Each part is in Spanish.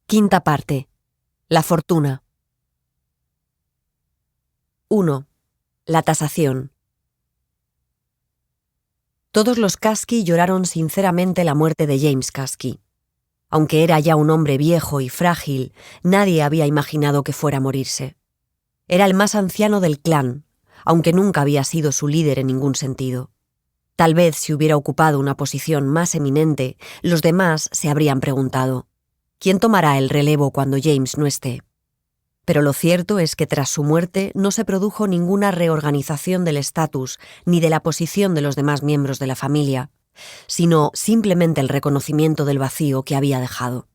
Quinta parte. La fortuna. 1. La tasación. Todos los Casky lloraron sinceramente la muerte de James Casky. Aunque era ya un hombre viejo y frágil, nadie había imaginado que fuera a morirse. Era el más anciano del clan, aunque nunca había sido su líder en ningún sentido. Tal vez si hubiera ocupado una posición más eminente, los demás se habrían preguntado: ¿quién tomará el relevo cuando James no esté? Pero lo cierto es que tras su muerte no se produjo ninguna reorganización del estatus ni de la posición de los demás miembros de la familia, sino simplemente el reconocimiento del vacío que había dejado.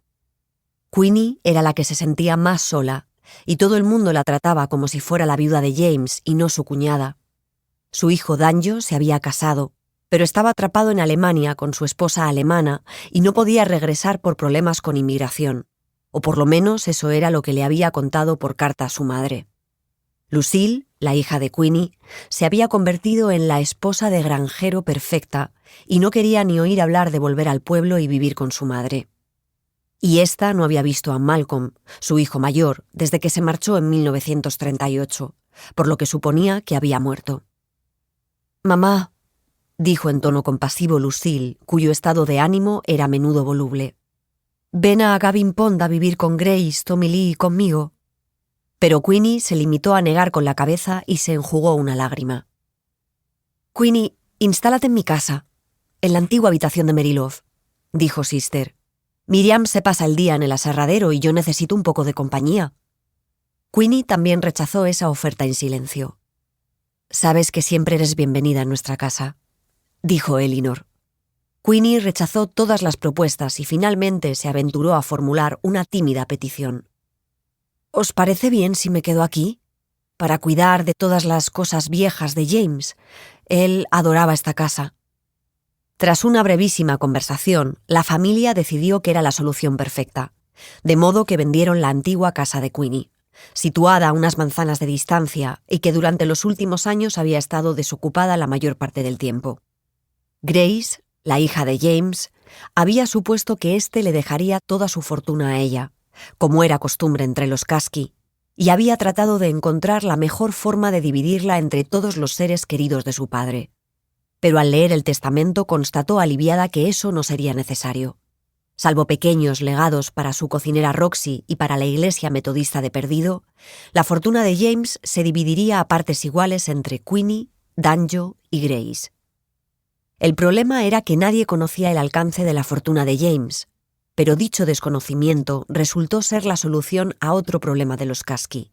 Queenie era la que se sentía más sola, y todo el mundo la trataba como si fuera la viuda de James y no su cuñada. Su hijo Danjo se había casado, pero estaba atrapado en Alemania con su esposa alemana y no podía regresar por problemas con inmigración, o por lo menos eso era lo que le había contado por carta a su madre. Lucille, la hija de Queenie, se había convertido en la esposa de granjero perfecta y no quería ni oír hablar de volver al pueblo y vivir con su madre. Y ésta no había visto a Malcolm, su hijo mayor, desde que se marchó en 1938, por lo que suponía que había muerto. «Mamá», dijo en tono compasivo Lucille, cuyo estado de ánimo era a menudo voluble, «ven a Gavin Pond a vivir con Grace, Tommy Lee y conmigo». Pero Queenie se limitó a negar con la cabeza y se enjugó una lágrima. «Queenie, instálate en mi casa, en la antigua habitación de Maryloth», dijo Sister. «Miriam se pasa el día en el aserradero y yo necesito un poco de compañía». Queenie también rechazó esa oferta en silencio. «Sabes que siempre eres bienvenida en nuestra casa», dijo Elinor. Queenie rechazó todas las propuestas y finalmente se aventuró a formular una tímida petición. «¿Os parece bien si me quedo aquí? Para cuidar de todas las cosas viejas de James. Él adoraba esta casa». Tras una brevísima conversación, la familia decidió que era la solución perfecta, de modo que vendieron la antigua casa de Queenie, situada a unas manzanas de distancia y que durante los últimos años había estado desocupada la mayor parte del tiempo. Grace, la hija de James, había supuesto que éste le dejaría toda su fortuna a ella, como era costumbre entre los Casky, y había tratado de encontrar la mejor forma de dividirla entre todos los seres queridos de su padre. Pero al leer el testamento constató aliviada que eso no sería necesario. Salvo pequeños legados para su cocinera Roxy y para la iglesia metodista de Perdido, la fortuna de James se dividiría a partes iguales entre Queenie, Danjo y Grace. El problema era que nadie conocía el alcance de la fortuna de James, pero dicho desconocimiento resultó ser la solución a otro problema de los Casky.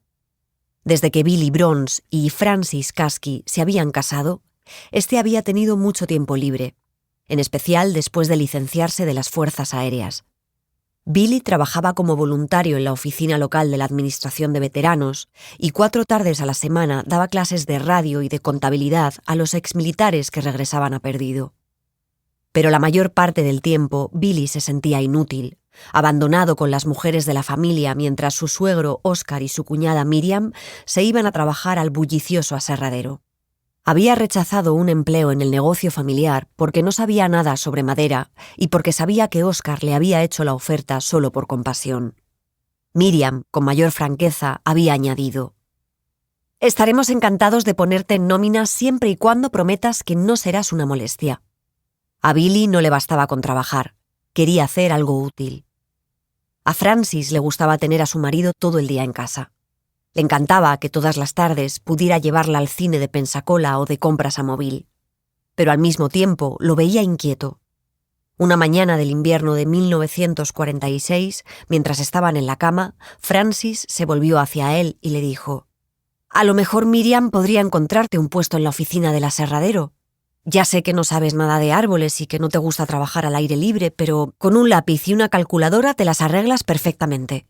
Desde que Billy Bronze y Francis Casky se habían casado, este había tenido mucho tiempo libre, en especial después de licenciarse de las fuerzas aéreas. Billy trabajaba como voluntario en la oficina local de la Administración de Veteranos y 4 tardes a la semana daba clases de radio y de contabilidad a los exmilitares que regresaban a Perdido. Pero la mayor parte del tiempo Billy se sentía inútil, abandonado con las mujeres de la familia mientras su suegro Oscar y su cuñada Miriam se iban a trabajar al bullicioso aserradero. Había rechazado un empleo en el negocio familiar porque no sabía nada sobre madera y porque sabía que Oscar le había hecho la oferta solo por compasión. Miriam, con mayor franqueza, había añadido: «Estaremos encantados de ponerte en nómina siempre y cuando prometas que no serás una molestia». A Billy no le bastaba con trabajar, quería hacer algo útil. A Francis le gustaba tener a su marido todo el día en casa. Le encantaba que todas las tardes pudiera llevarla al cine de Pensacola o de compras a Mobile. Pero al mismo tiempo lo veía inquieto. Una mañana del invierno de 1946, mientras estaban en la cama, Francis se volvió hacia él y le dijo: «A lo mejor Miriam podría encontrarte un puesto en la oficina del aserradero. Ya sé que no sabes nada de árboles y que no te gusta trabajar al aire libre, pero con un lápiz y una calculadora te las arreglas perfectamente.